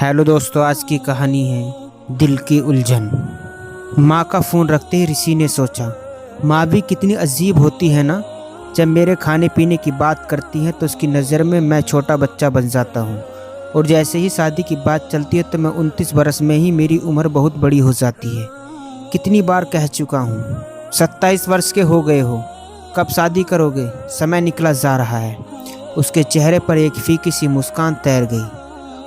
Hello दोस्तों, आज की कहानी है दिल की उलझन। माँ का फ़ोन रखते ही ऋषि ने सोचा, माँ भी कितनी अजीब होती है ना। जब मेरे खाने पीने की बात करती है तो उसकी नज़र में मैं छोटा बच्चा बन जाता हूँ, और जैसे ही शादी की बात चलती है तो मैं 29 बरस में ही मेरी उम्र बहुत बड़ी हो जाती है। कितनी बार कह चुका हूँ, 27 वर्ष के हो गए हो, कब शादी करोगे, समय निकला जा रहा है। उसके चेहरे पर एक फीकी सी मुस्कान तैर गई।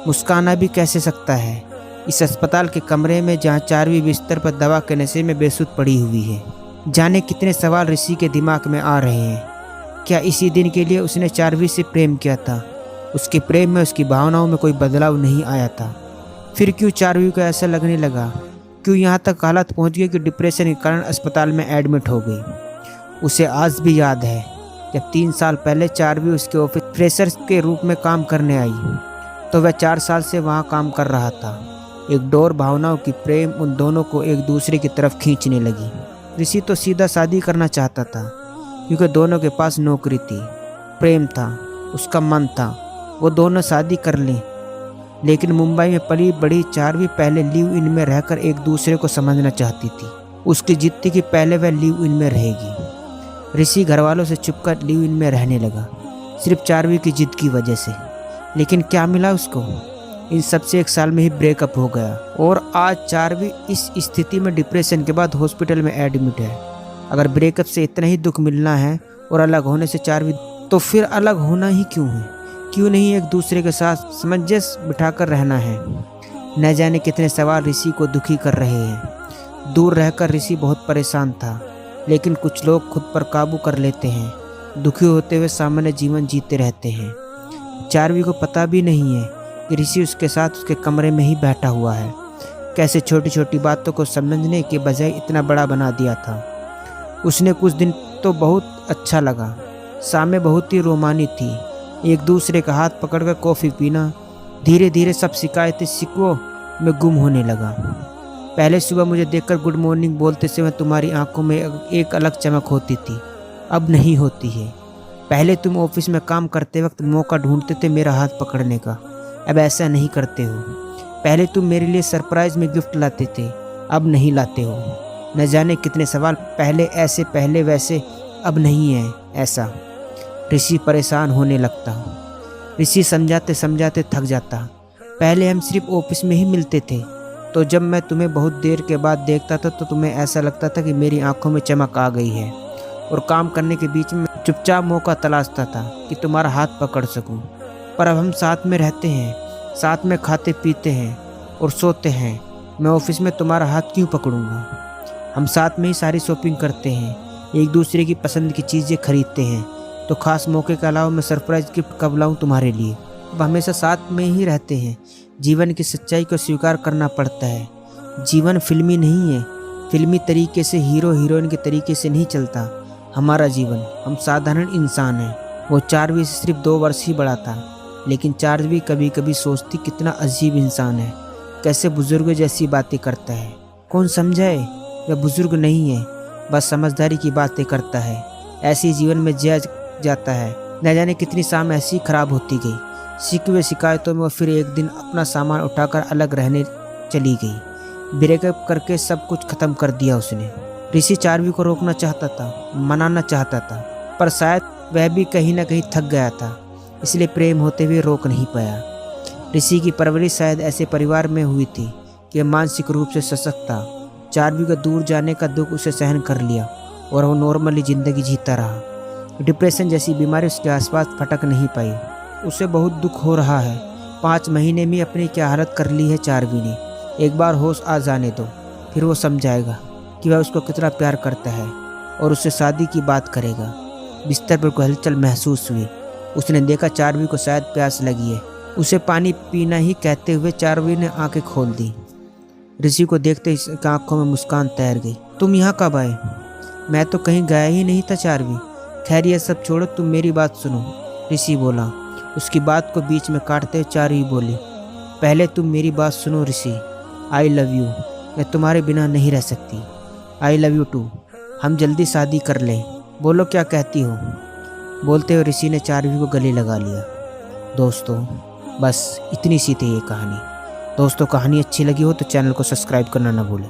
मुस्काना भी कैसे सकता है इस अस्पताल के कमरे में जहाँ चारवीं बिस्तर पर दवा के नशे में बेसुध पड़ी हुई है। जाने कितने सवाल ऋषि के दिमाग में आ रहे हैं। क्या इसी दिन के लिए उसने चारवीं से प्रेम किया था? उसके प्रेम में, उसकी भावनाओं में कोई बदलाव नहीं आया था। फिर क्यों चारवीं को ऐसा लगने लगा? क्यों यहाँ तक हालत पहुँच गई कि डिप्रेशन के कारण अस्पताल में एडमिट हो गई? उसे आज भी याद है जब 3 साल पहले चारवीं उसके ऑफिस फ्रेशर के रूप में काम करने आई, तो वह 4 साल से वहाँ काम कर रहा था। एक डोर भावनाओं की प्रेम उन दोनों को एक दूसरे की तरफ खींचने लगी। ऋषि तो सीधा शादी करना चाहता था, क्योंकि दोनों के पास नौकरी थी, प्रेम था, उसका मन था वो दोनों शादी कर लें। लेकिन मुंबई में पली बड़ी चारवीं पहले लिव इन में रहकर एक दूसरे को समझना चाहती थी। उसकी जिद थी कि पहले वह लिव इन में रहेगी। ऋषि घर वालों से छुपकर लिव इन में रहने लगा, सिर्फ चारवीं की जिद की वजह से। लेकिन क्या मिला उसको? इन सबसे 1 साल में ही ब्रेकअप हो गया, और आज चारवीं इस स्थिति में डिप्रेशन के बाद हॉस्पिटल में एडमिट है। अगर ब्रेकअप से इतना ही दुख मिलना है और अलग होने से चारवीं, तो फिर अलग होना ही क्यों है? क्यों नहीं एक दूसरे के साथ सामंजस्य बिठाकर रहना है? न जाने कितने सवाल ऋषि को दुखी कर रहे हैं। दूर रहकर ऋषि बहुत परेशान था, लेकिन कुछ लोग खुद पर काबू कर लेते हैं, दुखी होते हुए सामान्य जीवन जीते रहते हैं। चारवीं को पता भी नहीं है कि ऋषि उसके साथ उसके कमरे में ही बैठा हुआ है। कैसे छोटी छोटी बातों को समझने के बजाय इतना बड़ा बना दिया था। उसने कुछ दिन तो बहुत अच्छा लगा, शामें बहुत ही रोमानी थी। एक दूसरे का हाथ पकड़कर कॉफ़ी पीना। धीरे धीरे सब शिकायतें शिकवों में गुम होने लगा। पहले सुबह मुझे देखकर गुड मॉर्निंग बोलते समय तुम्हारी आंखों में एक अलग चमक होती थी, अब नहीं होती है। पहले तुम ऑफिस में काम करते वक्त मौका ढूंढते थे मेरा हाथ पकड़ने का, अब ऐसा नहीं करते हो। पहले तुम मेरे लिए सरप्राइज में गिफ्ट लाते थे, अब नहीं लाते हो। न जाने कितने सवाल, पहले ऐसे, पहले वैसे, अब नहीं है ऐसा। ऋषि परेशान होने लगता। ऋषि समझाते समझाते थक जाता। पहले हम सिर्फ ऑफिस में ही मिलते थे, तो जब मैं तुम्हें बहुत देर के बाद देखता था तो तुम्हें ऐसा लगता था कि मेरी आंखों में चमक आ गई है, और काम करने के बीच में चुपचाप मौका तलाशता था कि तुम्हारा हाथ पकड़ सकूं। पर अब हम साथ में रहते हैं, साथ में खाते पीते हैं और सोते हैं। मैं ऑफिस में तुम्हारा हाथ क्यों पकड़ूंगा? हम साथ में ही सारी शॉपिंग करते हैं, एक दूसरे की पसंद की चीज़ें खरीदते हैं, तो खास मौके के अलावा मैं सरप्राइज गिफ्ट कब लाऊं तुम्हारे लिए? अब हमेशा साथ में ही रहते हैं। जीवन की सच्चाई को स्वीकार करना पड़ता है। जीवन फिल्मी नहीं है, फिल्मी तरीके से हीरो हीरोइन के तरीके से नहीं चलता हमारा जीवन। हम साधारण इंसान हैं। वो चारवीं से सिर्फ 2 वर्ष ही बड़ा था, लेकिन चारवीं कभी कभी सोचती कितना अजीब इंसान है, कैसे बुजुर्ग जैसी बातें करता है। कौन समझाए? वह बुजुर्ग नहीं है, बस समझदारी की बातें करता है। ऐसी जीवन में जिया जाता है। न जाने कितनी शाम ऐसी खराब होती गई। शिकवे शिकायतों में वो फिर एक दिन अपना सामान उठाकर अलग रहने चली गई। ब्रेकअप करके सब कुछ खत्म कर दिया उसने। ऋषि चारवीं को रोकना चाहता था, मनाना चाहता था, पर शायद वह भी कहीं ना कहीं थक गया था, इसलिए प्रेम होते हुए रोक नहीं पाया। ऋषि की परवरिश शायद ऐसे परिवार में हुई थी कि वह मानसिक रूप से सशक्त था। चारवीं का दूर जाने का दुख उसे सहन कर लिया, और वो नॉर्मली ज़िंदगी जीता रहा। डिप्रेशन जैसी बीमारी उसके आसपास फटक नहीं पाई। उसे बहुत दुख हो रहा है। 5 महीने में अपनी क्या हालत कर ली है चारवीं ने। एक बार होश आ जाने दो, फिर वो समझाएगा कि वह उसको कितना प्यार करता है, और उससे शादी की बात करेगा। बिस्तर पर कोई हलचल महसूस हुई। उसने देखा चारवीं को शायद प्यास लगी है। उसे पानी पीना ही कहते हुए चारवीं ने आंखें खोल दी। ऋषि को देखते ही उसकी आंखों में मुस्कान तैर गई। तुम यहाँ कब आए? मैं तो कहीं गया ही नहीं था चारवीं। खैर ये सब छोड़ो, तुम मेरी बात सुनो, ऋषि बोला। उसकी बात को बीच में काटते हुए चारवीं बोली, पहले तुम मेरी बात सुनो ऋषि। आई लव यू। मैं तुम्हारे बिना नहीं रह सकती। I love you too. हम जल्दी शादी कर लें। बोलो क्या कहती हो? बोलते हुए ऋषि ने चारवी को गले लगा लिया। दोस्तों बस इतनी सी थी ये कहानी। दोस्तों कहानी अच्छी लगी हो तो चैनल को सब्सक्राइब करना ना भूलें।